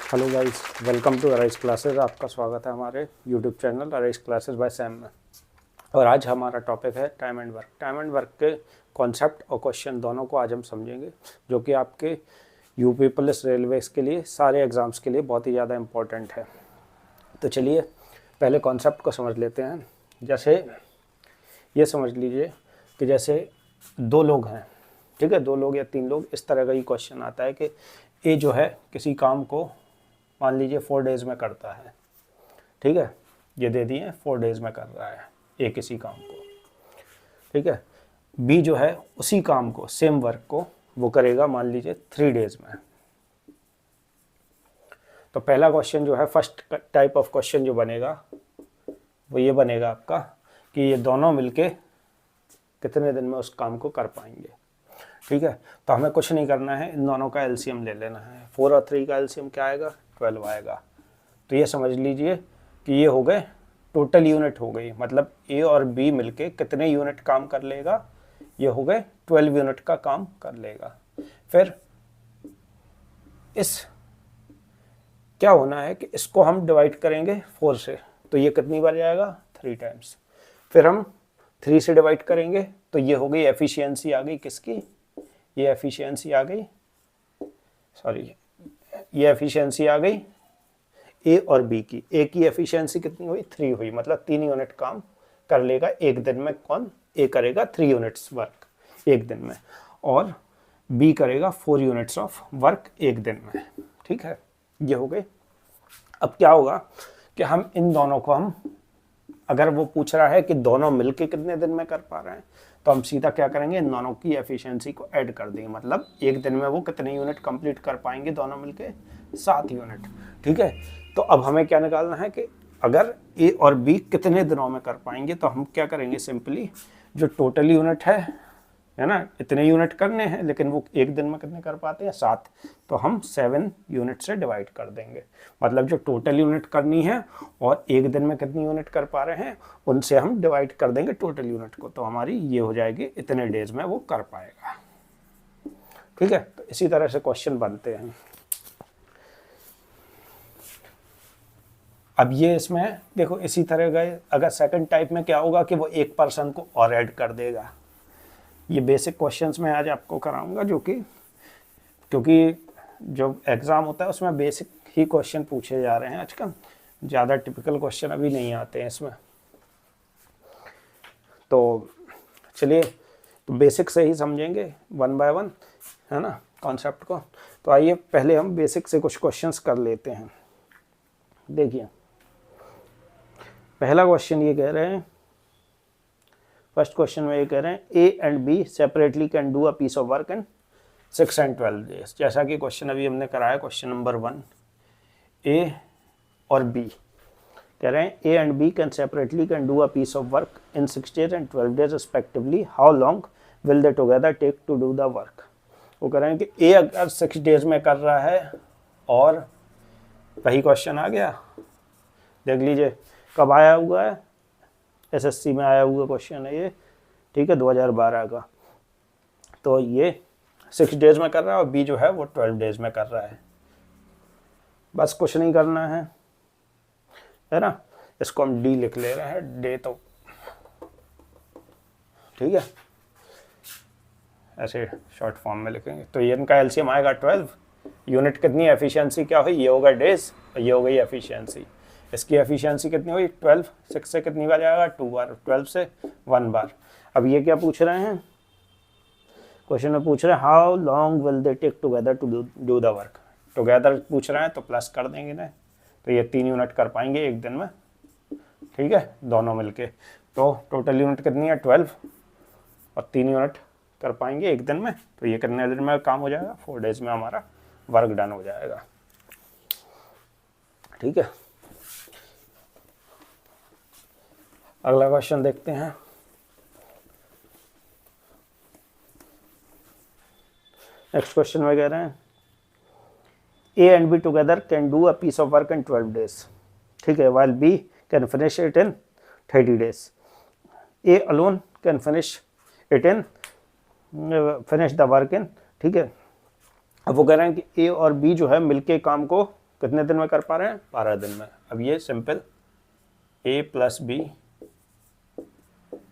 Hello guys, welcome to Arise Classes. आपका स्वागत है हमारे YouTube channel Arise Classes by Sam में। और आज हमारा टॉपिक है time and work. Time and work के कॉन्सेप्ट और क्वेश्चन दोनों को आज हम समझेंगे, जो कि आपके यूपी पुलिस रेलवेज के लिए सारे एग्ज़ाम्स के लिए बहुत ही ज़्यादा इम्पोर्टेंट है। तो चलिए पहले कॉन्सेप्ट को समझ लेते हैं। जैसे ये समझ लीजिए कि जैसे दो लोग हैं, ठीक है, दो लोग या तीन लोग, इस तरह का ही क्वेश्चन आता है कि ए जो है किसी काम को मान लीजिए 4 डेज़ में करता है, ठीक है, ये दे दिए 4 डेज़ में कर रहा है ए किसी काम को, ठीक है। बी जो है उसी काम को, सेम वर्क को वो करेगा मान लीजिए 3 डेज़ में। तो पहला क्वेश्चन जो है, फर्स्ट टाइप ऑफ क्वेश्चन जो बनेगा वो ये बनेगा आपका कि ये दोनों मिलके कितने दिन में उस काम को कर पाएंगे, ठीक है। तो हमें कुछ नहीं करना है, इन दोनों का एलसीएम ले लेना है। 4 और 3 का एलसीएम क्या आएगा? 12 आएगा। तो ये समझ लीजिए कि ये हो गए टोटल यूनिट हो गई, मतलब ए और बी मिलके कितने यूनिट काम कर लेगा? ये हो गए 12 यूनिट का काम कर लेगा। फिर इस क्या होना है कि इसको हम डिवाइड करेंगे 4 से, तो ये कितनी बार जाएगा? 3 टाइम्स। फिर हम 3 से डिवाइड करेंगे तो ये हो गई एफिशिएंसी आ गई किसकी? ये एफिशिएंसी आ गई, सॉरी, ये एफिशिएंसी आ गई ए और बी की। ए की एफिशिएंसी कितनी हुई? 3 हुई, मतलब 3 यूनिट काम कर लेगा एक दिन में। कौन? ए करेगा 3 यूनिट्स वर्क एक दिन में, और बी करेगा 4 यूनिट्स ऑफ वर्क एक दिन में, ठीक है। ये हो गई। अब क्या होगा कि हम इन दोनों को, हम अगर वो पूछ रहा है कि दोनों मिलके कितने दिन में कर पा रहे हैं, तो हम सीधा क्या करेंगे, इन दोनों की एफिशिएंसी को ऐड कर देंगे। मतलब एक दिन में वो कितने यूनिट कंप्लीट कर पाएंगे दोनों मिलके? 7 यूनिट, ठीक है। तो अब हमें क्या निकालना है कि अगर ए और बी कितने दिनों में कर पाएंगे, तो हम क्या करेंगे, सिंपली जो टोटल यूनिट है ना, इतने यूनिट करने हैं, लेकिन वो एक दिन में कितने कर पाते हैं? 7। तो हम 7 यूनिट से डिवाइड कर देंगे। मतलब जो टोटल यूनिट करनी है और एक दिन में कितनी यूनिट कर पा रहे हैं, उनसे हम डिवाइड कर देंगे टोटल यूनिट को। तो हमारी ये हो जाएगी इतने डेज में वो कर पाएगा, ठीक है। तो इसी तरह से क्वेश्चन बनते हैं। अब ये इसमें देखो, इसी तरह गए। अगर सेकंड टाइप में क्या होगा कि वो एक पर्सन को और ऐड कर देगा। ये बेसिक क्वेश्चंस मैं आज आपको कराऊंगा, जो कि क्योंकि जो एग्ज़ाम होता है उसमें बेसिक ही क्वेश्चन पूछे जा रहे हैं आजकल, ज़्यादा टिपिकल क्वेश्चन अभी नहीं आते हैं इसमें। तो चलिए, तो बेसिक से ही समझेंगे 1 बाय 1, है ना, कॉन्सेप्ट को। तो आइए पहले हम बेसिक से कुछ क्वेश्चंस कर लेते हैं। देखिए पहला क्वेश्चन ये कह रहे हैं, फर्स्ट क्वेश्चन में ये कह रहे हैं A and B separately can do a piece of work in 6 and 12 days. जैसा कि क्वेश्चन अभी हमने कराया, क्वेश्चन नंबर 1, ए और बी कह रहे हैं A and B can separately can do a piece of work in 6 days and 12 days respectively. How long will they together take to do the work. वो कह रहे हैं कि ए अगर 6 days में कर रहा है, और वही क्वेश्चन आ गया, देख लीजिए कब आया हुआ है, एसएससी में आया हुआ क्वेश्चन है ये, ठीक है, 2012 का। तो ये 6 days में कर रहा है और बी जो है वो 12 days में कर रहा है। बस कुछ नहीं करना है ना। इसको हम डी लिख ले रहे हैं, डे, तो ठीक है, ऐसे शॉर्ट फॉर्म में लिखेंगे। तो ये इनका एलसीएम आएगा 12। यूनिट कितनी एफिशिएंसी क्या हुई? ये होगा डेज, ये हो गई एफिशिएंसी। इसकी एफिशिएंसी कितनी हुई? 12। 6 से कितनी बार जाएगा? 2 बार। 12 से 1 बार। अब ये क्या पूछ रहे हैं, क्वेश्चन में पूछ रहे हैं how long will they take together to do the work. Together पूछ रहे हैं तो प्लस कर देंगे ना, तो ये 3 यूनिट कर पाएंगे एक दिन में, ठीक है, दोनों मिलके। तो टोटल यूनिट कितनी है? 12, और 3 यूनिट कर पाएंगे एक दिन में। तो ये कितने दिन में काम हो जाएगा? 4 days में हमारा वर्क डन हो जाएगा, ठीक है। अगला क्वेश्चन देखते हैं। नेक्स्ट क्वेश्चन में कह रहे हैं A and B together can do a piece of work in 12 days, ठीक है, while B can finish it in 30 days। A alone can finish it in, finish the work in, ठीक है। अब वो कह रहे हैं कि ए और बी जो है मिलके काम को कितने दिन में कर पा रहे हैं? 12 दिन में। अब ये simple a plus B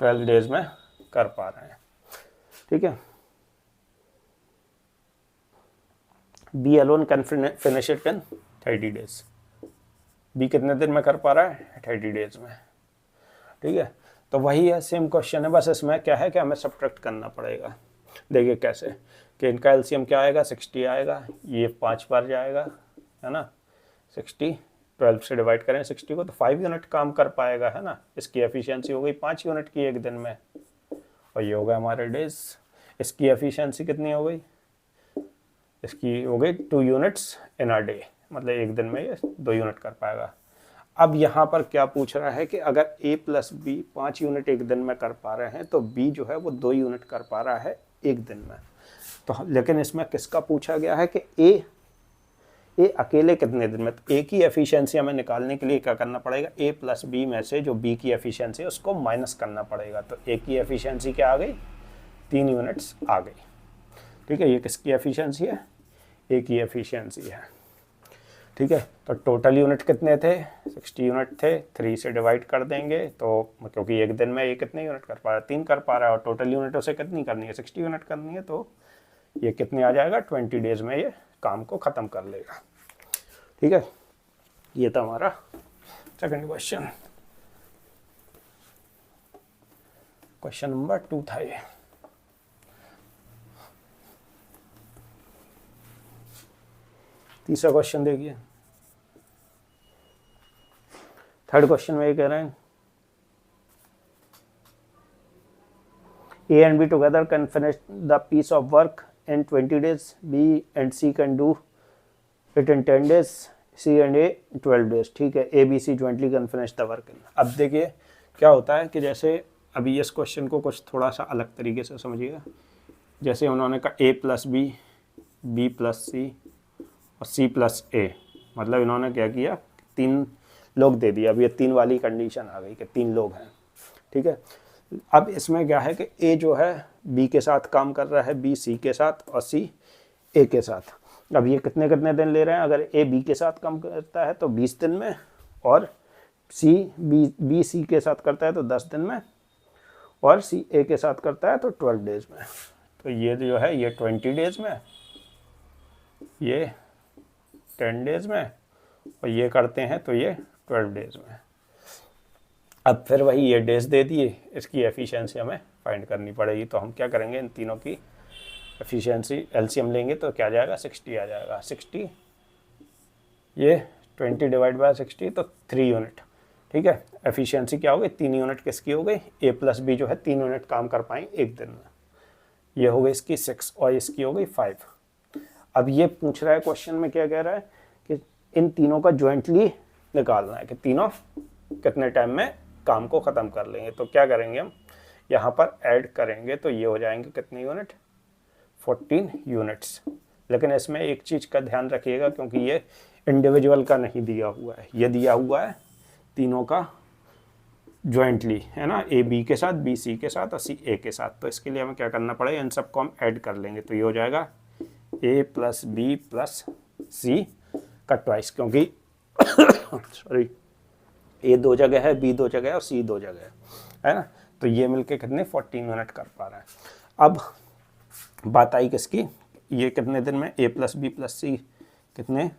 12 days में कर पा रहे हैं, ठीक है। B alone can finish it in 30 days. B कितने दिन में कर पा रहा है? 30 डेज में, ठीक है। तो वही है, सेम क्वेश्चन है, बस इसमें क्या है कि हमें सब्ट्रैक्ट करना पड़ेगा। देखिए कैसे, कि इनका एलसीएम क्या आएगा? 60 आएगा, ये 5 बार जाएगा, है ना। 60 12 से डिवाइड करें 60 को तो 5 यूनिट काम कर पाएगा, है ना। इसकी एफिशिएंसी हो गई 5 यूनिट की एक दिन में, और ये हो गए हमारे डेज। इसकी एफिशिएंसी कितनी हो गई? इसकी हो गई 2 यूनिट्स इन अ डे, मतलब एक दिन में ये 2 यूनिट कर पाएगा। अब यहाँ पर क्या पूछ रहा है कि अगर a प्लस बी 5 यूनिट एक दिन में कर पा रहे हैं तो b जो है वो 2 यूनिट कर पा रहा है एक दिन में। तो लेकिन इसमें किसका पूछा गया है कि a अकेले कितने दिन में? तो a की एफिशिएंसी हमें निकालने के लिए क्या करना पड़ेगा? a प्लस बी में से जो b की एफिशिएंसी है उसको माइनस करना पड़ेगा। तो a की एफिशिएंसी क्या आ गई? 3 यूनिट्स आ गई, ठीक है। ये किसकी एफिशिएंसी है? a की एफिशिएंसी है, ठीक है। तो टोटल यूनिट कितने थे? 60 यूनिट थे। 3 से डिवाइड कर देंगे तो, क्योंकि एक दिन में ये कितने यूनिट कर पा रहा है? 3 कर पा रहा है, और टोटल यूनिट उसे कितनी करनी है? 60 यूनिट करनी है। तो ये कितने आ जाएगा? 20 डेज में ये काम को ख़त्म कर लेगा, ठीक है। ये था हमारा सेकंड क्वेश्चन। क्वेश्चन नंबर 2 था ये। तीसरा क्वेश्चन देखिए। थर्ड क्वेश्चन में ये कह रहे हैं A and B together can finish the piece of work in 20 days. B and C can do it in 10 days. C and A 12 days, ठीक है। A, B, C jointly can finish the work in। अब देखिए क्या होता है कि जैसे अभी इस क्वेश्चन को कुछ थोड़ा सा अलग तरीके से समझिएगा। जैसे उन्होंने कहा A plus B, B plus C और C प्लस A, मतलब इन्होंने क्या किया? 3 लोग दे दिया। अब ये 3 वाली कंडीशन आ गई कि 3 लोग हैं, ठीक है। अब इसमें क्या है कि A जो है B के साथ काम कर रहा है, B C के साथ और C A के साथ। अब ये कितने कितने दिन ले रहे हैं? अगर A B के साथ काम करता है तो 20 दिन में, और B C के साथ करता है तो 10 दिन में, और C A के साथ करता है तो 12 डेज में। तो ये जो है ये 20 डेज में, ये 10 डेज में, और ये करते हैं तो ये 12 डेज में। अब फिर वही ये डेज दे दिए, इसकी एफिशिएंसी हमें फाइंड करनी पड़ेगी। तो हम क्या करेंगे? इन तीनों की एफिशिएंसी एलसीएम लेंगे तो क्या जाएगा? 60 आ जाएगा। 60 ये 20 डिवाइड बाय 60 तो 3 यूनिट, ठीक है। एफिशिएंसी क्या हो गई? 3 यूनिट किसकी हो गई? A प्लस बी जो है 3 यूनिट काम कर पाएंगे एक दिन में। ये हो गई इसकी 6 और इसकी हो गई 5। अब ये पूछ रहा है क्वेश्चन में, क्या कह रहा है कि इन तीनों का ज्वाइंटली निकालना है कि तीनों कितने टाइम में काम को ख़त्म कर लेंगे। तो क्या करेंगे? हम यहाँ पर ऐड करेंगे तो ये हो जाएंगे कितने यूनिट? 14 यूनिट्स। लेकिन इसमें एक चीज़ का ध्यान रखिएगा, क्योंकि ये इंडिविजुअल का नहीं दिया हुआ है, ये दिया हुआ है तीनों का ज्वाइंटली, है ना। A B के साथ, B C के साथ और C A के साथ। तो इसके लिए हमें क्या करना पड़ेगा? इन सबको हम ऐड कर लेंगे तो ये हो जाएगा A plus B plus C का ट्वाइस, क्योंकि सॉरी A 2 जगह है, B 2 जगह है और C 2 जगह है ना। तो ये मिलके कितने? 14 यूनिट कर पा रहा है। अब बात आई किसकी? ये कितने दिन में A plus B plus C कितने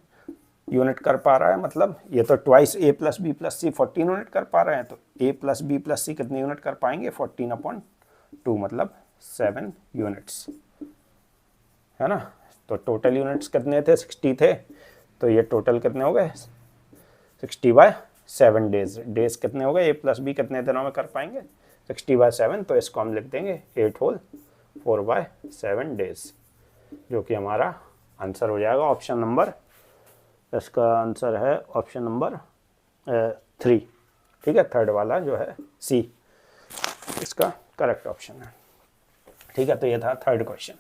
यूनिट कर पा रहा है? मतलब ये तो twice A plus B plus C 14 unit कर पा रहे हैं। तो A plus B plus C कितने यूनिट कर पाएंगे? 14/2, मतलब 7 यूनिट्स, है ना। तो टोटल यूनिट्स कितने थे? 60 थे। तो ये टोटल कितने हो गए? 60/7 डेज। डेज कितने हो गए? A प्लस बी कितने दिनों में कर पाएंगे? 60/7। तो इसको हम लिख देंगे 8 होल 4/7 डेज, जो कि हमारा आंसर हो जाएगा ऑप्शन नंबर, इसका आंसर है ऑप्शन नंबर 3, ठीक है। थर्ड वाला जो है C इसका करेक्ट ऑप्शन है, ठीक है। तो ये था थर्ड क्वेश्चन।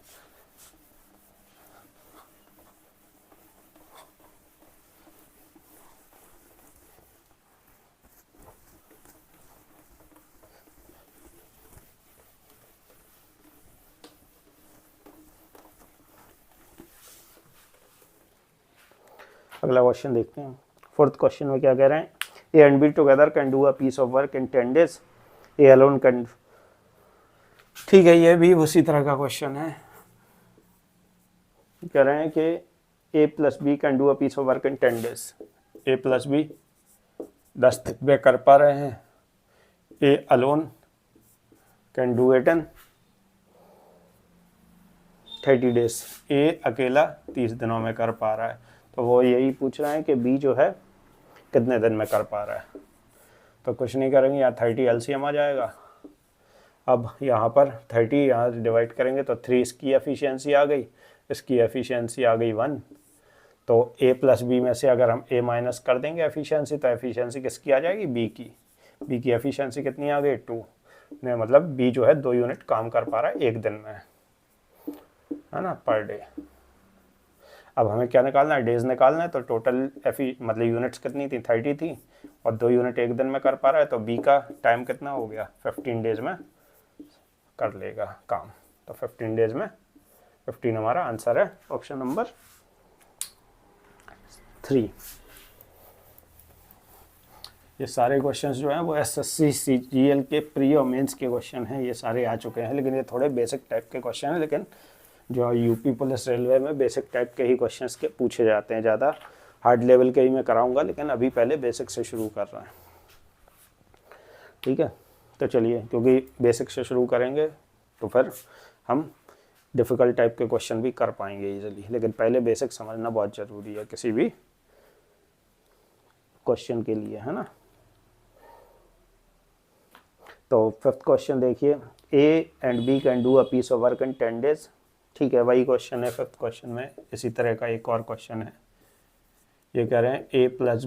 अगला क्वेश्चन देखते हैं। फोर्थ क्वेश्चन में क्या कह रहे हैं, A and B together can do a piece of work in 10 days, A alone can. ठीक है, ये भी उसी तरह का क्वेश्चन है। कह रहे हैं कि A plus B can do a piece of work in 10 days, A plus B 10 दिन में कर पा रहे हैं, A alone can do it in 30 days, A अकेला 30 दिनों में कर पा रहा है। तो वो यही पूछ रहे हैं कि बी जो है कितने दिन में कर पा रहा है। तो कुछ नहीं करेंगे, यहाँ 30 एलसीएम आ जाएगा। अब यहाँ पर 30 यहाँ डिवाइड करेंगे तो 3 इसकी एफिशिएंसी आ गई, इसकी एफिशिएंसी आ गई 1। तो ए प्लस बी में से अगर हम ए माइनस कर देंगे एफिशिएंसी, तो एफिशिएंसी किसकी आ जाएगी, बी की। बी की एफिशिएंसी कितनी आ गई, 2 ने, मतलब बी जो है 2 यूनिट काम कर पा रहा है एक दिन में, है ना, पर डे। अब हमें क्या निकालना है, डेज निकालना है। तो टोटल मतलब यूनिट्स कितनी थी, 30 थी, और 2 यूनिट एक दिन में कर पा रहा है। तो बी का टाइम कितना हो गया, 15 डेज में कर लेगा काम। तो 15 डेज में 15 हमारा आंसर है, ऑप्शन नंबर 3। ये सारे क्वेश्चंस जो हैं वो एसएससी सीजीएल के प्री और मेंस के क्वेश्चन हैं, ये सारे आ चुके हैं। लेकिन ये थोड़े बेसिक टाइप के क्वेश्चन हैं, लेकिन जो यूपी पुलिस रेलवे में बेसिक टाइप के ही क्वेश्चंस के पूछे जाते हैं। ज़्यादा हार्ड लेवल के ही मैं कराऊंगा, लेकिन अभी पहले बेसिक से शुरू कर रहे हैं। ठीक है, तो चलिए, क्योंकि बेसिक से शुरू करेंगे तो फिर हम डिफ़िकल्ट टाइप के क्वेश्चन भी कर पाएंगे इजीली। लेकिन पहले बेसिक समझना बहुत ज़रूरी है किसी भी क्वेश्चन के लिए, है ना। तो फिफ्थ क्वेश्चन देखिए, A and B can do a piece of work in 10 days। ठीक है, वही क्वेश्चन है फिफ्थ क्वेश्चन में। इसी तरह का एक और क्वेश्चन है, ये कह रहे हैं A plus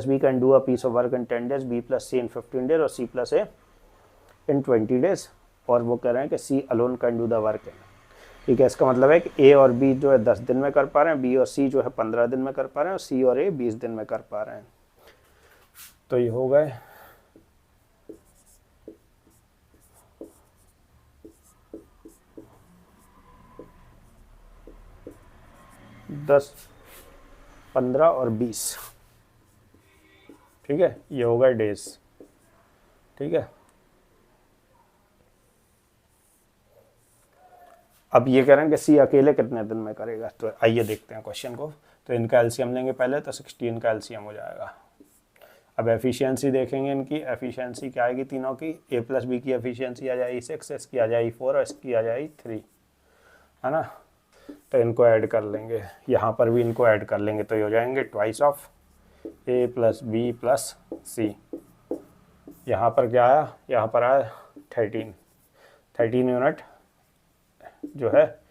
B can do a piece of work in 10 days, B plus C in 15 days और सी प्लस ए इन 20 days। और वो कह रहे हैं कि C alone can do the work in. ठीक है, इसका मतलब है कि ए और बी जो है 10 दिन में कर पा रहे हैं, बी और सी जो है 15 दिन में कर पा रहे हैं, और सी और ए 20 दिन में कर पा रहे हैं। तो ये हो गए 10, 15 और 20। ठीक है, ये हो गए डेज। ठीक है, अब ये कह रहे हैं कि सी अकेले कितने दिन में करेगा। तो आइए देखते हैं क्वेश्चन को। तो इनका एलसीएम लेंगे पहले, तो 16 का एलसीएम हो जाएगा। अब एफिशिएंसी देखेंगे, इनकी एफिशिएंसी क्या आएगी तीनों की। ए प्लस बी की एफिशिएंसी आ जाएगी 6, इसकी आ जाएगी 4 और इसकी आ जाएगी 3, है ना। तो इनको ऐड कर लेंगे, यहाँ पर भी इनको ऐड कर लेंगे, तो ये हो जाएंगे twice of A plus B plus C. यहाँ पर क्या आया, यहाँ पर आया 13 यूनिट जो है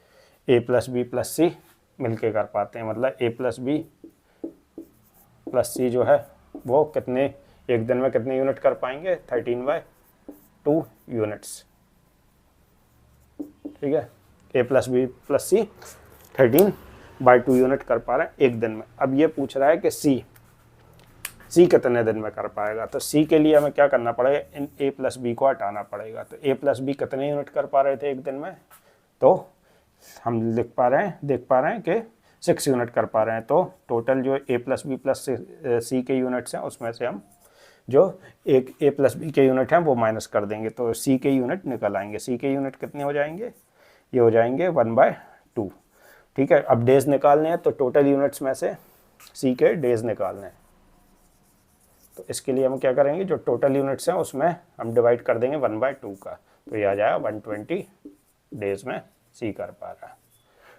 ए प्लस बी प्लस सी मिलके कर पाते हैं। मतलब ए प्लस बी प्लस सी जो है वो कितने एक दिन में कितने यूनिट कर पाएंगे, 13/2 यूनिट्स। ठीक है, ए प्लस बी प्लस सी 13/2 यूनिट कर पा रहे हैं एक दिन में। अब ये पूछ रहा है कि सी कितने दिन में कर पाएगा। तो सी के लिए हमें क्या करना पड़ेगा, इन ए प्लस बी को हटाना पड़ेगा। तो ए प्लस बी कितने यूनिट कर पा रहे थे एक दिन में, तो हम देख पा रहे हैं कि 6 यूनिट कर पा रहे हैं। तो टोटल जो ए प्लस बी प्लस सी के यूनिट्स हैं उसमें से हम जो एक ए प्लस बी के यूनिट हैं वो माइनस कर देंगे, तो सी के यूनिट निकल आएंगे। सी के यूनिट कितने हो जाएंगे, ये हो जाएंगे 1/2। ठीक है, अब डेज निकालने हैं, तो टोटल यूनिट्स में से सी के डेज निकालने हैं। तो इसके लिए हम क्या करेंगे, जो टोटल यूनिट्स हैं उसमें हम डिवाइड कर देंगे 1/2 का, तो ये आ जाएगा 120 डेज में सी कर पा रहा है।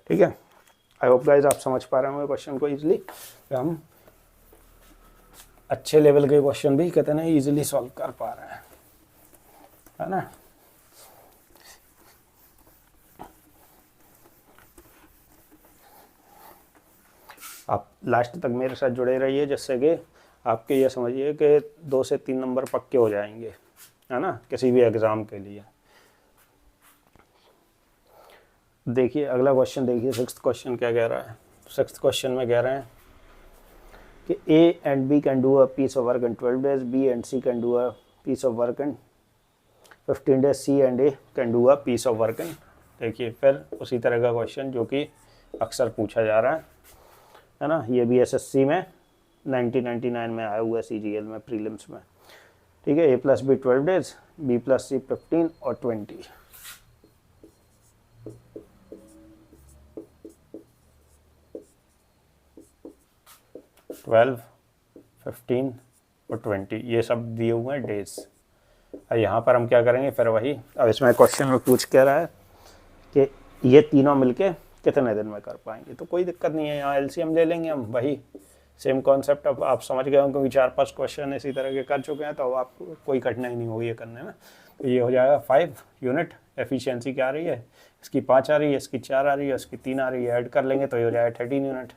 ठीक है, आई होप गाइज आप समझ पा रहे होंगे क्वेश्चन को इजीली। हम अच्छे लेवल के क्वेश्चन भी कहते हैं इजीली सॉल्व कर पा रहे हैं, है ना। आप लास्ट तक मेरे साथ जुड़े रहिए, जिससे कि आपके ये समझिए कि 2 से 3 नंबर पक्के हो जाएंगे, है ना, किसी भी एग्ज़ाम के लिए। देखिए अगला क्वेश्चन देखिए, 6th क्वेश्चन क्या कह रहा है। 6th क्वेश्चन में कह रहे हैं कि A and B can do a piece of work in 12 days, B and C can do a piece of work in 15 days, C and A can do a piece of work in. देखिए फिर उसी तरह का question जो कि अक्सर पूछा जा रहा है ना। ये भी एसएससी में 1999 में आया हुआ है, सीजीएल में प्रीलिम्स में। ठीक है, A + B 12 days, B + C 15 और 20। 12, 15 और 20 ये सब दिए हुए हैं डेज। यहाँ पर हम क्या करेंगे फिर वही, अब इसमें क्वेश्चन में पूछ क्या रहा है कि ये तीनों मिलके कितने दिन में कर पाएंगे। तो कोई दिक्कत नहीं है, यहाँ एलसीएम ले लेंगे हम, वही सेम कॉन्सेप्ट। अब आप समझ गए हो क्योंकि 4-5 क्वेश्चन इसी तरह के कर चुके हैं, तो अब आपको कोई कठिनाई नहीं होगी ये करने में। तो ये हो जाएगा 5 यूनिट। एफिशिएंसी क्या आ रही है, इसकी 5 आ रही है, इसकी 4 आ रही है, इसकी 3 आ रही है, ऐड कर लेंगे तो ये हो जाएगा 13 यूनिट।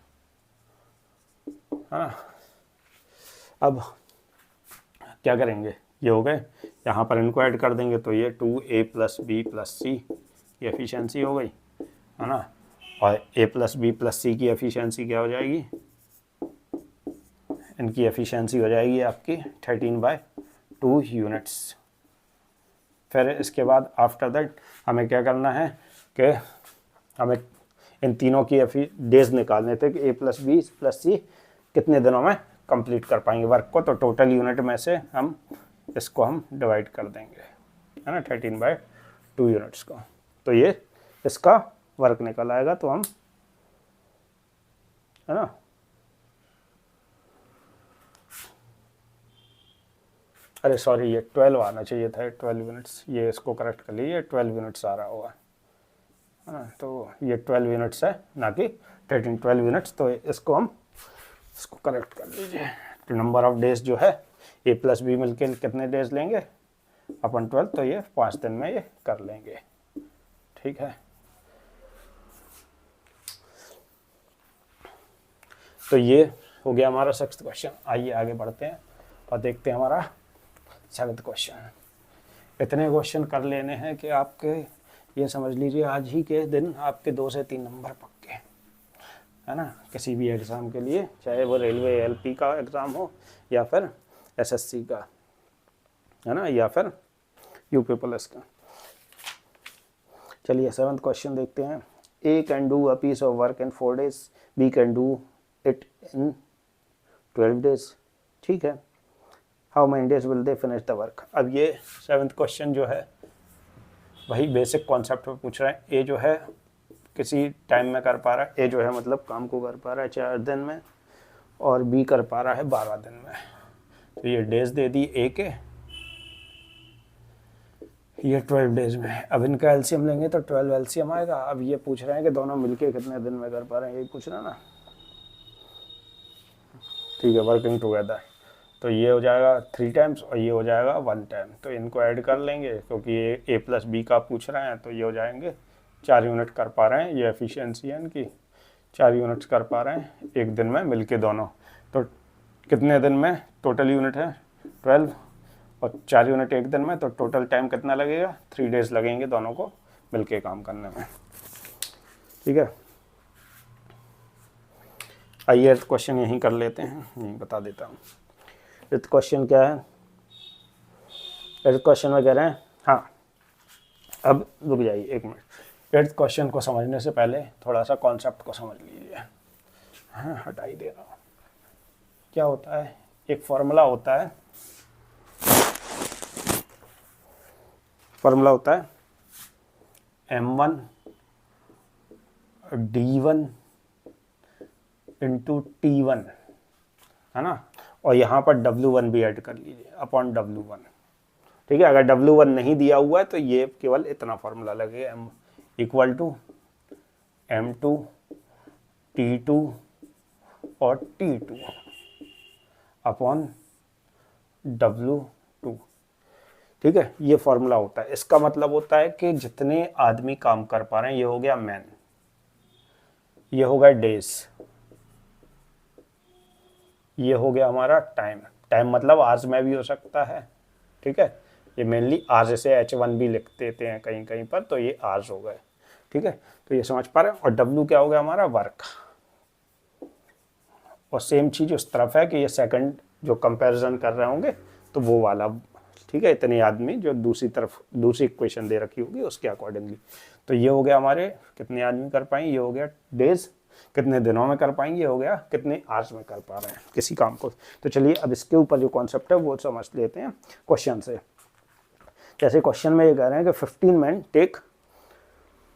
हाँ, अब क्या करेंगे, ये हो गए, यहाँ पर इनको ऐड कर देंगे तो ये 2A + B + C की एफिशिएंसी हो गई, है ना। और A + B + C की एफिशिएंसी क्या हो जाएगी, इनकी एफिशिएंसी हो जाएगी आपकी 13/2 यूनिट्स। फिर इसके बाद आफ्टर दैट हमें क्या करना है कि हमें इन तीनों की डेज निकालने थे कि A + B + C कितने दिनों में कंप्लीट कर पाएंगे वर्क को। तो टोटल यूनिट में से हम इसको हम डिवाइड कर देंगे, है ना, 13/2 यूनिट्स को। तो ये इसका वर्क निकल आएगा। तो हम, है ना, अरे सॉरी, ये 12 आना चाहिए था, 12 यूनिट्स, ये इसको करेक्ट कर लीजिए, 12 यूनिट्स आ रहा होगा, है ना। तो ये 12 यूनिट्स है, ना कि 13, 12 यूनिट्स। तो इसको करेक्ट कर लीजिए। तो नंबर ऑफ डेज जो है A + B मिलके कितने डेज लेंगे अपन 12, तो ये 5 दिन में ये कर लेंगे। ठीक है, तो ये हो गया हमारा 6th क्वेश्चन। आइए आगे बढ़ते हैं और देखते हैं हमारा 7th क्वेश्चन। इतने क्वेश्चन कर लेने हैं कि आपके ये समझ लीजिए आज ही के दिन आपके 2 से 3 नंबर पक्के, है ना, किसी भी एग्ज़ाम के लिए, चाहे वो रेलवे एलपी का एग्ज़ाम हो या फिर एसएससी का, है ना, या फिर यूपी पुलिस का। चलिए 7th क्वेश्चन देखते हैं। A can do a piece of work in 4 days, B can do it in 12 days। ठीक है, how many days will they finish the work। अब ये 7th क्वेश्चन जो है वही बेसिक कॉन्सेप्ट पे पूछ रहा है। ए जो है किसी टाइम में कर पा रहा है, ए जो है मतलब काम को कर पा रहा है 4 दिन में, और बी कर पा रहा है 12 दिन में। तो ये डेज दे दी ए के, ये 12 डेज में। अब इनका एलसीएम लेंगे तो 12 एलसीएम आएगा। अब ये पूछ रहे हैं कि दोनों मिलके कितने दिन में कर पा रहे हैं, यही पूछ रहा है ना। ठीक है, वर्किंग टुगेदर। तो ये हो जाएगा 3 टाइम्स और ये हो जाएगा 1 टाइम। तो इनको ऐड कर लेंगे क्योंकि ये A + B का पूछ रहे हैं, तो ये हो जाएंगे 4 यूनिट कर पा रहे हैं। ये एफिशिएंसी है इनकी, 4 यूनिट्स कर पा रहे हैं एक दिन में मिलके दोनों। तो कितने दिन में टोटल यूनिट है 12 और 4 यूनिट एक दिन में, तो टोटल टाइम कितना लगेगा, 3 डेज लगेंगे दोनों को मिलके काम करने में। ठीक है, आइए क्वेश्चन यहीं कर लेते हैं, यहीं बता देता हूँ। इस क्वेश्चन क्या है, इस क्वेश्चन में कह रहे हैं, हाँ अब रुक जाइए 1 मिनट। 8th क्वेश्चन को समझने से पहले थोड़ा सा कॉन्सेप्ट को समझ लीजिए। हाँ, हटा ही दे रहा हूँ। क्या होता है, एक फॉर्मूला होता है, फॉर्मूला होता है M1 D1 × T1, है ना, और यहाँ पर W1 भी ऐड कर लीजिए अपॉन W1। ठीक है, अगर W1 नहीं दिया हुआ है तो ये केवल इतना फॉर्मूला लगेगा, M = M2 T2 और T2 अपॉन W2। ठीक है, ये फॉर्मूला होता है। इसका मतलब होता है कि जितने आदमी काम कर पा रहे हैं, ये हो गया मैन, ये हो गया डेज, ये हो गया हमारा टाइम। टाइम मतलब आवर्स में भी हो सकता है। ठीक है, ये मेनली आवर्स से H1 भी लिख देते हैं कहीं कहीं पर, तो ये आवर्स हो गए। ठीक है, तो ये समझ पा रहे हैं। और W क्या हो गया हमारा, वर्क। और सेम चीज़ उस तरफ है कि ये सेकंड जो कंपैरिजन कर रहे होंगे तो वो वाला। ठीक है, इतने आदमी जो दूसरी तरफ दूसरी इक्वेशन दे रखी होगी उसके अकॉर्डिंगली। तो ये हो गया हमारे कितने आदमी कर पाएंगे, ये हो गया डेज, कितने दिनों में कर पाएंगे, ये हो गया कितने आवर्स में कर पा रहे हैं किसी काम को। तो चलिए अब इसके ऊपर जो कॉन्सेप्ट है वो समझ लेते हैं क्वेश्चन से। जैसे क्वेश्चन में ये कह रहे हैं कि 15 men take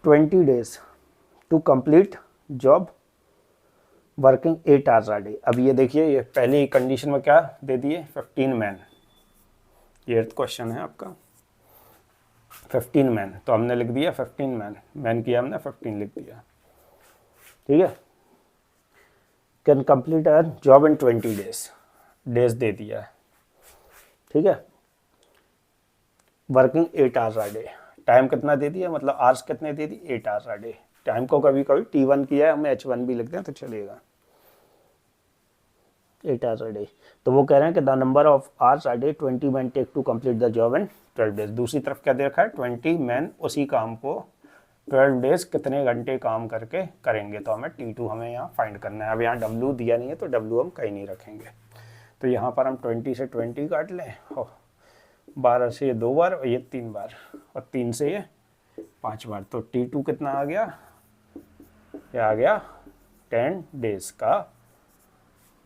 20 days to complete job working 8 hours a day। अब ये देखिए, ये पहली कंडीशन में क्या दे दिए, 15 men। ये क्वेश्चन है आपका 15 men, तो हमने लिख दिया 15 men, मैन किया हमने 15 लिख दिया, ठीक है। Can complete our job in 20 days, days दे दिया है, ठीक है। Working 8 hours a day, time कितना दे दिया, मतलब आवर्स कितने दे दी, 8 hours a day। टाइम को कभी कभी T1 किया है, हमें H1 भी लिख दें तो चलेगा, 8 hours a day। तो वो कह रहे हैं कि the number of hours a day 20 men take to complete the job in 12 days। दूसरी तरफ क्या दे रखा है, 20 men उसी काम को 12 days कितने घंटे काम करके करेंगे। तो हमें T2 हमें यहाँ फाइंड करना है। अब यहाँ W दिया नहीं है तो W हम कहीं नहीं रखेंगे, तो यहाँ पर हम 20 से 20 काट लें, और 12 से ये 2 बार और ये 3 बार और 3 से ये 5 बार। तो T2 कितना आ गया, ये आ गया 10 days का,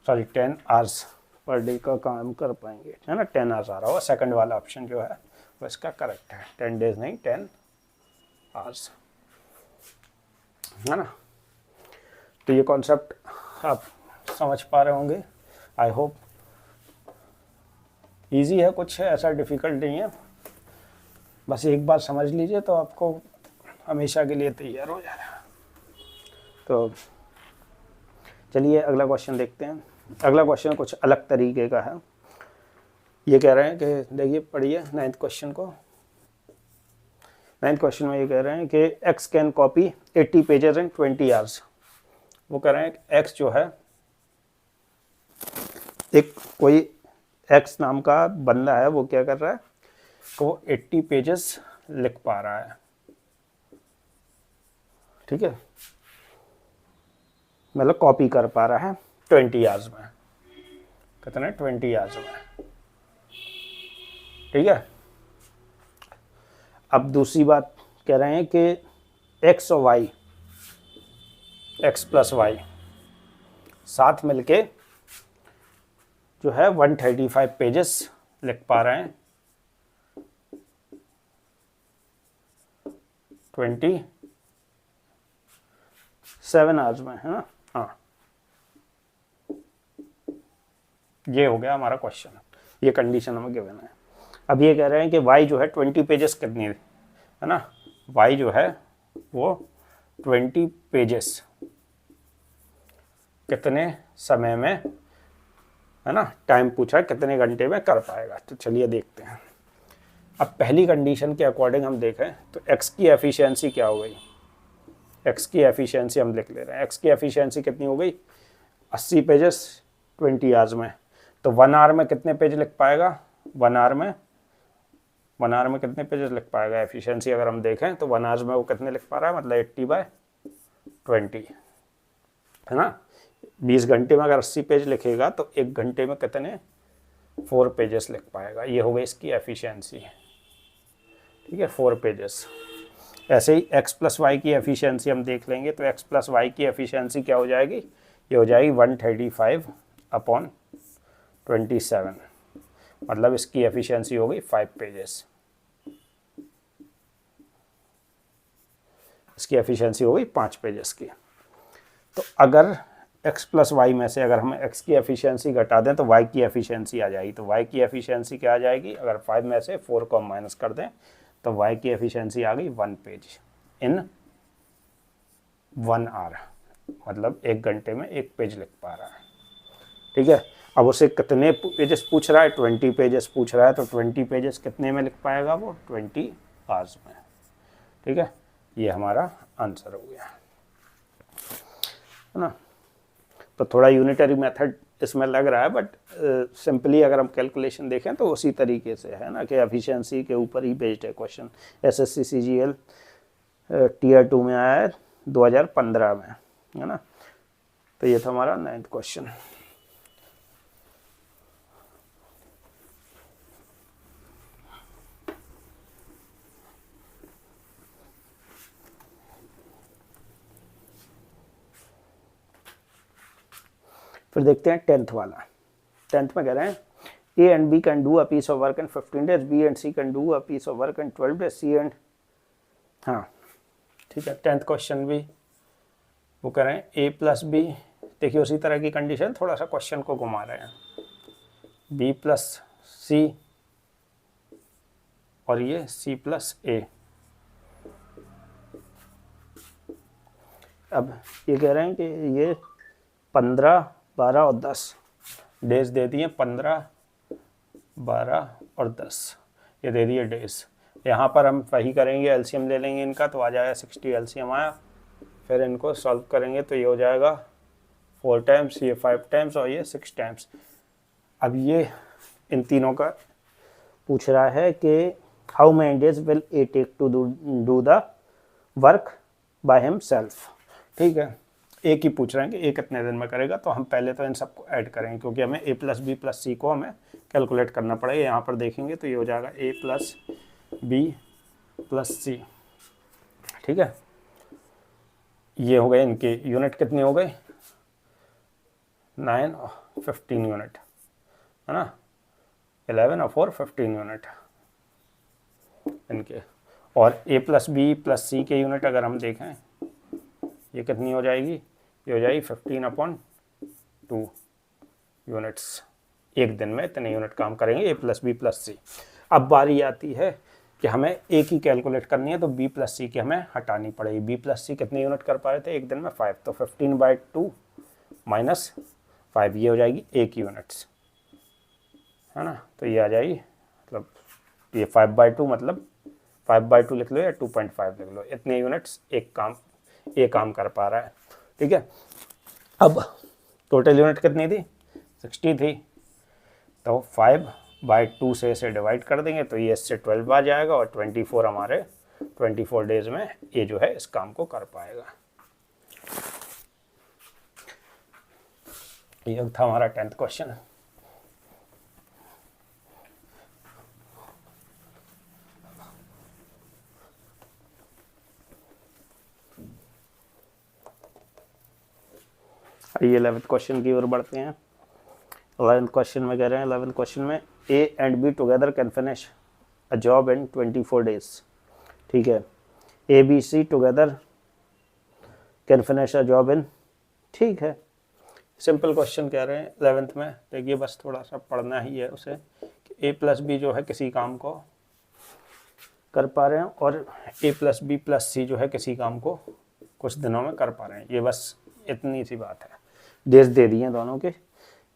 सॉरी 10 hours पर डे का काम कर पाएंगे, है ना। 10 hours आ रहा होगा, सेकंड वाला ऑप्शन जो है वो इसका करेक्ट है। 10 days नहीं, 10 hours, है ना। तो ये कॉन्सेप्ट आप समझ पा रहे होंगे, आई होप। इजी है, कुछ है ऐसा डिफ़िकल्ट नहीं है, बस एक बार समझ लीजिए तो आपको हमेशा के लिए तैयार हो जाएगा। तो चलिए अगला क्वेश्चन देखते हैं। अगला क्वेश्चन कुछ अलग तरीके का है। ये कह रहे हैं कि देखिए, पढ़िए 9th क्वेश्चन को। 9th क्वेश्चन में ये कह रहे हैं कि x can copy 80 pages in 20 hours। वो कह रहे हैं कि x जो है, एक कोई x नाम का बंदा है, वो क्या कर रहा है, वो 80 पेजेस लिख पा रहा है, ठीक है, मतलब कॉपी कर पा रहा है 20 hours में। कितना, 20 hours में, ठीक है। अब दूसरी बात कह रहे हैं कि x और y, x प्लस वाई साथ मिलके जो है 135 पेजेस लिख पा रहे हैं 27 hours में, है ना। हाँ, ये हो गया हमारा क्वेश्चन, ये कंडीशन हमें गिवन है। अब ये कह रहे हैं कि y जो है 20 पेजेस कितनी है ना, y जो है वो 20 पेजेस कितने समय में, है ना, टाइम पूछा है कितने घंटे में कर पाएगा। तो चलिए देखते हैं। अब पहली कंडीशन के अकॉर्डिंग हम देखें तो x की एफिशिएंसी क्या हो गई, x की एफिशिएंसी हम लिख ले रहे हैं। x की एफिशिएंसी कितनी हो गई, 80 पेजेस 20 आवर्स में। तो 1 आवर में कितने पेज लिख पाएगा, 1 आवर में कितने पेजेस लिख पाएगा एफिशिएंसी अगर हम देखें तो 1 आवर्स में वो कितने लिख पा रहा है, मतलब 80/20, है ना। 20 घंटे में अगर 80 पेज लिखेगा तो 1 घंटे में कितने 4 पेजेस लिख पाएगा। ये हो गई इसकी एफिशिएंसी, ठीक है, 4 पेजेस। ऐसे ही x प्लस वाई की एफिशिएंसी हम देख लेंगे तो x प्लस वाई की एफिशिएंसी क्या हो जाएगी, ये हो जाएगी 135/27, मतलब इसकी एफिशिएंसी हो गई 5 पेजेस। इसकी एफिशिएंसी हो गई 5 पेजेस की। तो अगर x प्लस वाई में से अगर हम x की एफिशिएंसी घटा दें तो y की एफिशिएंसी आ जाएगी। तो y की एफिशिएंसी क्या आ जाएगी, अगर 5 में से 4 को माइनस कर दें तो y की एफिशिएंसी आ गई 1 पेज इन 1 आवर, मतलब 1 घंटे में 1 पेज लिख पा रहा है, ठीक है। अब उसे कितने पेजेस पूछ रहा है, 20 पेजेस पूछ रहा है, तो 20 पेजेस कितने में लिख पाएगा वो, 20 आवर्स में, ठीक है। ये हमारा आंसर हो गया, है ना। तो थोड़ा यूनिटरी मेथड इसमें लग रहा है, बट सिंपली अगर हम कैलकुलेशन देखें तो उसी तरीके से है ना, कि एफिशिएंसी के ऊपर ही बेस्ड है क्वेश्चन। एसएससी सीजीएल टीयर 2 में आया है 2015 में, है ना। तो ये था हमारा 9th क्वेश्चन। फिर देखते हैं 10th वाला। 10th में कह रहे हैं A and B can do a piece of work in 15 days, B and C can do a piece of work in 12 days, C and हाँ ठीक है। 10th क्वेश्चन भी वो कह रहे हैं A प्लस बी, देखिए उसी तरह की कंडीशन, थोड़ा सा क्वेश्चन को घुमा रहे हैं, B प्लस सी और ये C प्लस ए। अब ये कह रहे हैं कि ये 15, 12 और 10 डेज दे दिए, 15, 12 और 10 ये दे दिए डेज। यहाँ पर हम वही करेंगे, एलसीएम ले लेंगे इनका, तो आ जाएगा 60 एलसीएम आया। फिर इनको सॉल्व करेंगे तो ये हो जाएगा 4 टाइम्स, ये 5 टाइम्स और ये 6 टाइम्स। अब ये इन तीनों का पूछ रहा है कि how many days will A take to do the work by himself. ठीक है, एक ही पूछ रहे हैं कि ए कितने दिन में करेगा, तो हम पहले तो इन सबको ऐड करेंगे क्योंकि हमें ए प्लस बी प्लस सी को हमें कैलकुलेट करना पड़ेगा। यहाँ पर देखेंगे तो ये हो जाएगा ए प्लस बी प्लस सी। ठीक है, ये हो गए इनके यूनिट, कितने हो गए 9 और 15 यूनिट है ना, 11 और 4 15 यूनिट इनके। और ए प्लस बी प्लस सी के यूनिट अगर हम देखें ये कितनी हो जाएगी, ये हो जाएगी 15/2 यूनिट्स। एक दिन में इतने यूनिट काम करेंगे ए प्लस बी प्लस सी। अब बारी आती है कि हमें एक ही कैलकुलेट करनी है, तो बी प्लस सी की हमें हटानी पड़ेगी। बी प्लस सी कितने यूनिट कर पा रहे थे एक दिन में 5, तो 15/2 माइनस 5 ये हो जाएगी एक यूनिट्स है ना। तो ये आ जाएगी, मतलब ये 5/2 मतलब 5/2 लिख लो या 2.5 लिख लो, इतने यूनिट्स एक काम कर पा रहा है। ठीक है, अब टोटल यूनिट कितनी थी 60 थी, तो 5/2 से इसे डिवाइड कर देंगे तो ये इससे 12 आ जाएगा और 24 हमारे 24 डेज में ये जो है इस काम को कर पाएगा। ये था हमारा 10th क्वेश्चन। आइए 11th क्वेश्चन की ओर बढ़ते हैं। 11th क्वेश्चन में कह रहे हैं, 11th क्वेश्चन में A and B together can finish a job in 24 days. ठीक है, A B C together can finish a job in, ठीक है, सिंपल क्वेश्चन कह रहे हैं 11th में। देखिए बस थोड़ा सा पढ़ना ही है उसे कि ए प्लस बी जो है किसी काम को कर पा रहे हैं और ए प्लस बी प्लस सी जो है किसी काम को कुछ दिनों में कर पा रहे हैं। ये बस इतनी सी बात है। डेज दे दिए हैं दोनों के,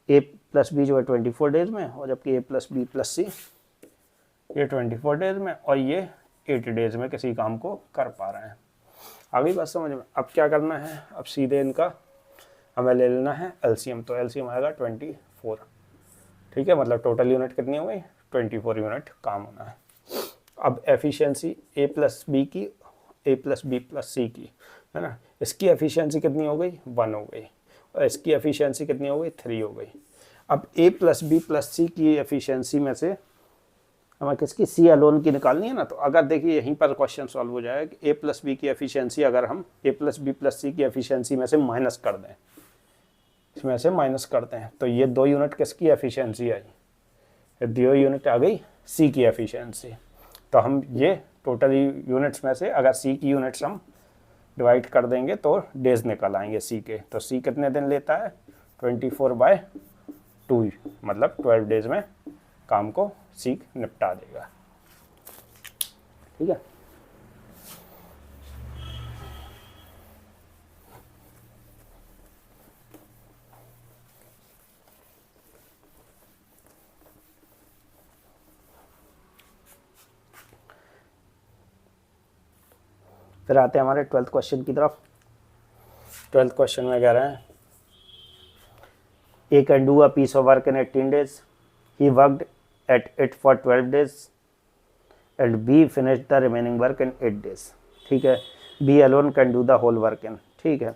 ए प्लस बी जो है 24 डेज में और जबकि ए प्लस बी प्लस सी ये 24 डेज में और ये 80 डेज में किसी काम को कर पा रहे हैं। आ गई बात समझ में। अब क्या करना है, अब सीधे इनका हमें ले लेना है एलसीएम, तो एलसीएम आएगा 24। ठीक है, मतलब टोटल यूनिट कितनी हो गई 24 यूनिट काम होना है। अब एफिशिएंसी ए प्लस बी की, ए प्लस बी प्लस सी की है ना, इसकी एफिशिएंसी कितनी हो गई 1 हो गई और इसकी एफिशिएंसी कितनी हो गई 3 हो गई। अब ए प्लस बी प्लस सी की एफिशिएंसी में से हमें किसकी सी अलोन की निकालनी है ना। तो अगर देखिए यहीं पर क्वेश्चन सॉल्व हो जाएगा कि ए प्लस बी की एफिशिएंसी अगर हम ए प्लस बी प्लस सी की एफिशिएंसी में से माइनस कर दें, इसमें से माइनस करते हैं तो ये 2 यूनिट किसकी एफिशिएंसी आई, ये 2 यूनिट आ गई सी की एफिशिएंसी। तो हम ये टोटल यूनिट्स में से अगर सी की यूनिट्स हम डिवाइड कर देंगे तो डेज निकल आएंगे सी के। तो सी कितने दिन लेता है 24/2 मतलब 12 डेज में काम को सी निपटा देगा। ठीक है, फिर आते हैं हमारे 12th क्वेश्चन की तरफ। 12th क्वेश्चन में कह रहे हैं A can do a piece of work in 18 days, he worked at it for 12 days and B finish the remaining work in 8 days। ठीक है, B alone can do the whole work in. ठीक है,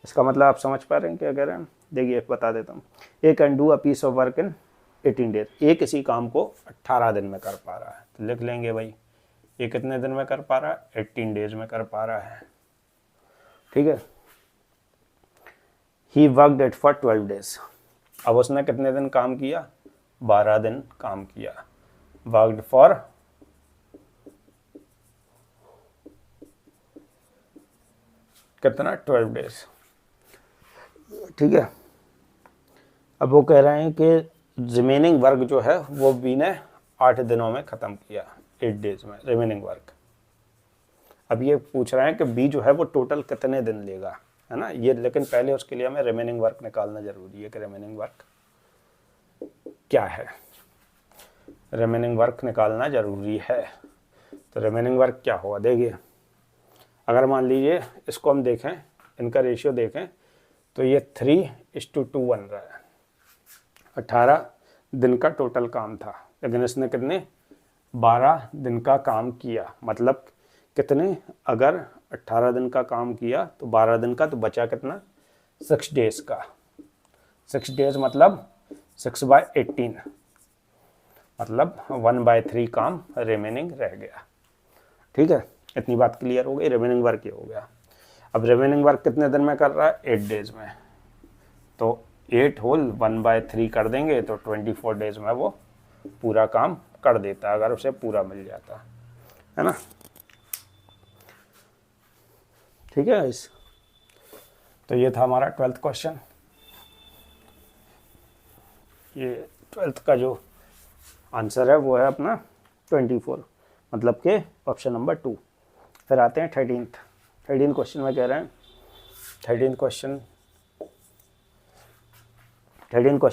इसका मतलब आप समझ पा रहे हैं क्या कह रहे हैं। देखिए बता देता हूँ, A can do a piece of work in 18 days, A किसी काम को 18 दिन में कर पा रहा है, तो लिख लेंगे भाई ये कितने दिन में कर पा रहा है 18 डेज में कर पा रहा है। ठीक है, he worked it for 12 days, अब उसने कितने दिन काम किया, 12 दिन काम किया, वर्कड फॉर कितना, 12 डेज, ठीक है। अब वो कह रहे हैं कि रिमेनिंग वर्क जो है वो बी ने 8 दिनों में ख़त्म किया, 8 डेज में रिमेनिंग वर्क। अब ये पूछ रहे हैं कि बी जो है वो टोटल कितने दिन लेगा, है ना ये, लेकिन पहले उसके लिए हमें रिमेनिंग वर्क निकालना जरूरी है कि रिमेनिंग वर्क क्या है, रिमेनिंग वर्क निकालना जरूरी है। तो रिमेनिंग वर्क क्या होगा, देखिए अगर मान लीजिए इसको हम देखें, इनका रेशियो देखें तो ये 3:2 बन रहा है। 18 दिन का टोटल काम था, लेकिन इसने कितने, 12 दिन का काम किया, मतलब कितने, अगर 18 दिन का काम किया तो 12 दिन का, तो बचा कितना, 6 डेज का। 6 डेज मतलब 6/18, मतलब 1/3 काम रिमेनिंग रह गया, ठीक है। इतनी बात क्लियर हो गई, रिमेनिंग वर्क ये हो गया। अब रिमेनिंग वर्क कितने दिन में कर रहा है, 8 डेज में, तो 8 होल 1/3 कर देंगे तो 24 डेज में वो पूरा काम कर देता, अगर उसे पूरा मिल जाता है ना, ठीक है इस। तो ये था हमारा 12th क्वेश्चन। ये 12th का जो आंसर है वो है अपना 24, मतलब के ऑप्शन नंबर 2। फिर आते हैं 13th क्वेश्चन में कह रहे हैं, 13th क्वेश्चन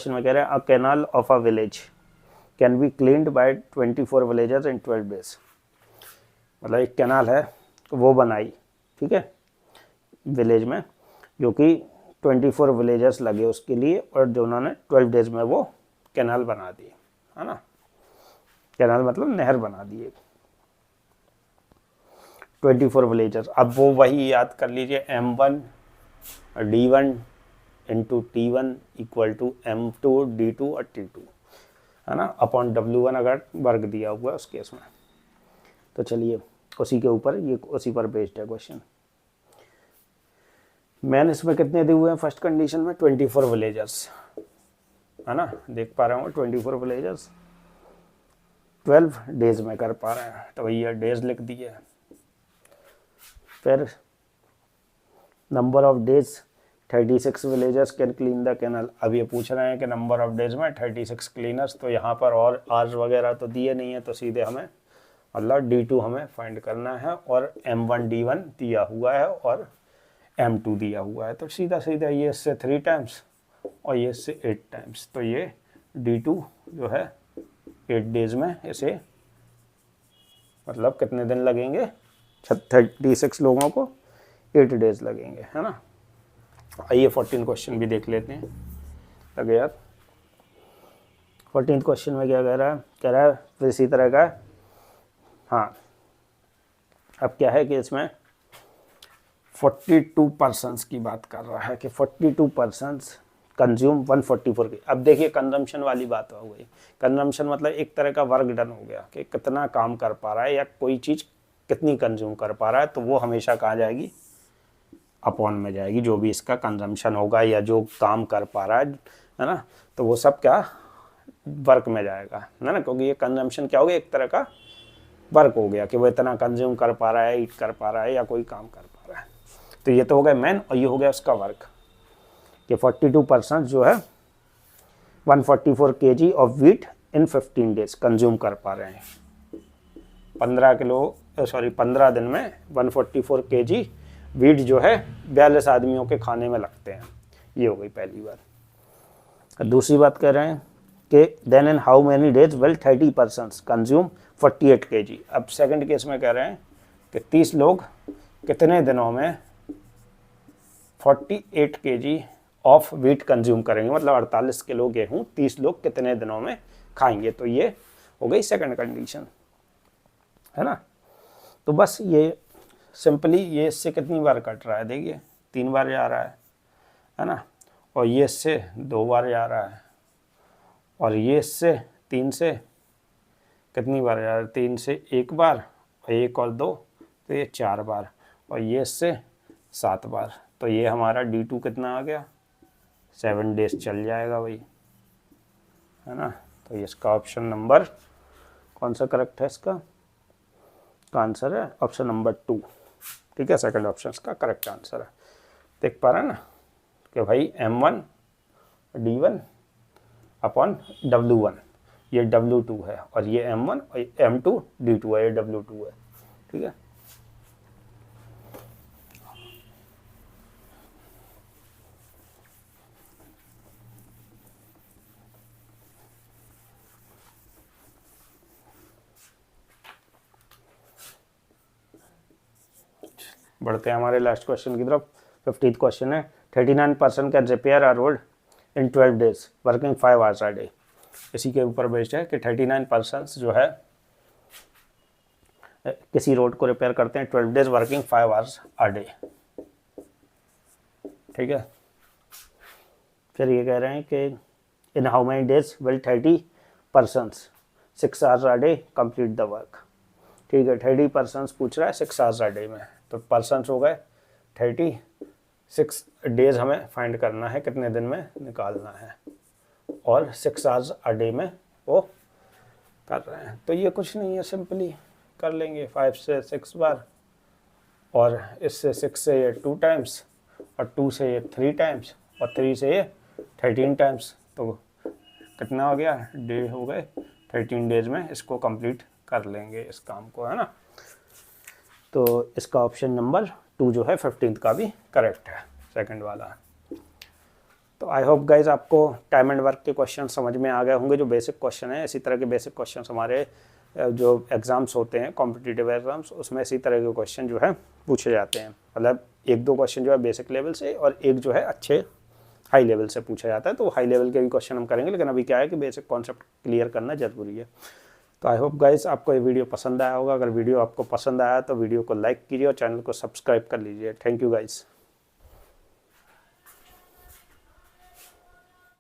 में कह रहे हैं, a canal of a village can be cleaned by 24 villagers in 12 days. मतलब एक कैनाल है वो बनाई, ठीक है, विलेज में, जो कि 24 विलेजर्स लगे उसके लिए, और जो उन्होंने 12 डेज में वो कैनाल बना दी, है ना, कैनाल मतलब नहर बना दी एक, 24 विलेजर्स। अब वो वही याद कर लीजिए, M1 D1 into T1 equal to M2 D2 और T2, है ना, अपॉन W1 अगर वर्ग दिया हुआ है उस केस में। तो चलिए उसी के ऊपर, ये उसी पर बेस्ड है क्वेश्चन। मैंने इसमें कितने दिए हुए हैं, फर्स्ट कंडीशन में 24 विलेजर्स, है ना, देख पा रहा हूँ 24 विलेजर्स 12 डेज में कर पा रहे हैं, तो भैया डेज लिख दिए। फिर number of days 36 villagers can clean the canal. अब ये पूछ रहे हैं कि नंबर ऑफ डेज में 36 क्लीनर्स, तो यहाँ पर और आवर्स वगैरह तो दिए नहीं है, तो सीधे हमें मतलब D2 हमें फाइंड करना है, और M1 D1 दिया हुआ है और M2 दिया हुआ है, तो सीधा सीधा ये इससे 3 टाइम्स और ये इससे 8 टाइम्स, तो ये D2 जो है 8 डेज में इसे, मतलब कितने दिन लगेंगे, 36 लोगों को 8 डेज लगेंगे, है ना। आइए 14 क्वेश्चन भी देख लेते हैं, लगे यार। 14 क्वेश्चन में क्या कह रहा है फिर इसी तरह का, हाँ। अब क्या है कि इसमें 42 पर्सन्स की बात कर रहा है कि 42 पर्सन्स कंज्यूम 144 की। अब देखिए कंजम्पशन वाली बात हो गई, कंजम्पशन मतलब एक तरह का वर्क डन हो गया कि कितना काम कर पा रहा है या कोई चीज़ कितनी कंज्यूम कर पा रहा है, तो वो हमेशा कहाँ जाएगी, अपॉन में जाएगी, जो भी इसका कंजम्पशन होगा या जो काम कर पा रहा है ना, तो वो सब क्या वर्क में जाएगा, है ना, क्योंकि ये कंजम्पशन क्या हो गया, एक तरह का वर्क हो गया कि वो इतना कंज्यूम कर पा रहा है, ईट कर पा रहा है या कोई काम कर पा रहा है। तो ये तो हो गया मैन, और ये हो गया उसका वर्क कि 42% जो है 144 kg of wheat in 15 days consume कर पा रहे हैं। 15 दिन में 144 kg वीट जो है 42 आदमियों के खाने में लगते हैं। ये हो गई पहली बात। दूसरी बात कह रहे हैं कि then in how many days will 30% consume 48 kg। अब सेकंड केस में कह रहे हैं कि 30 लोग कितने दिनों में 48 kg ऑफ वीट कंज्यूम करेंगे, मतलब 48 किलो गेहूँ 30 लोग कितने दिनों में खाएंगे। तो ये हो गई सेकंड कंडीशन, है ना। तो बस ये सिंपली ये इससे कितनी बार कट रहा है, देखिए 3 बार जा रहा है ना, और ये इससे 2 बार जा रहा है, और ये इससे 3 से कितनी बार जा रहा है, 3 से 1 बार और 1 और 2, तो ये 4 बार, और ये इससे 7 बार। तो ये हमारा D2 कितना आ गया, 7 डेज चल जाएगा भाई, है ना। तो इसका ऑप्शन नंबर कौन सा करेक्ट है, इसका आंसर है ऑप्शन नंबर 2। ठीक है, सेकंड ऑप्शन का करेक्ट आंसर है। देख पा रहे हैं ना कि भाई M1 D1 अपॉन W1, ये W2 है, और ये M1 और M2 D2 है, ये W2 है। ठीक है, बढ़ते हैं हमारे लास्ट क्वेश्चन की तरफ। 15th क्वेश्चन है 39% can repair a road in 12 days working 5 hours a day. इसी के ऊपर बेस्ड है कि 39% जो है किसी रोड को रिपेयर करते हैं 12 days working 5 hours a day. ठीक है, फिर ये कह रहे हैं कि in how many days will 30% 6 hours a day complete the work. ठीक है, 30% पूछ रहा है 6 आवर्स अ डे में, तो परसेंट्स हो गए 36 डेज हमें फाइंड करना है, कितने दिन में निकालना है, और 6 आवर्स अ डे में वो कर रहे हैं। तो ये कुछ नहीं है, सिंपली कर लेंगे 5 से 6 बार, और इससे 6 से ये 2 टाइम्स, और 2 से ये 3 टाइम्स, और 3 से ये 13 टाइम्स। तो कितना हो गया, डे हो गए, 13 डेज में इसको कंप्लीट कर लेंगे इस काम को, है ना। तो इसका ऑप्शन नंबर 2 जो है 15th का भी करेक्ट है, सेकंड वाला। तो आई होप गाइज आपको टाइम एंड वर्क के क्वेश्चन समझ में आ गए होंगे, जो बेसिक क्वेश्चन है। इसी तरह के बेसिक क्वेश्चन हमारे जो एग्ज़ाम्स होते हैं कॉम्पिटिटिव एग्जाम्स, उसमें इसी तरह के क्वेश्चन जो है पूछे जाते हैं। मतलब 1-2 क्वेश्चन जो है बेसिक लेवल से, और एक जो है अच्छे हाई लेवल से पूछा जाता है। तो हाई लेवल के भी क्वेश्चन हम करेंगे, लेकिन अभी क्या है कि बेसिक कॉन्सेप्ट क्लियर करना ज़रूरी है। तो आई होप गाइस आपको ये वीडियो पसंद आया होगा। अगर वीडियो आपको पसंद आया तो वीडियो को लाइक कीजिए और चैनल को सब्सक्राइब कर लीजिए। Thank you guys.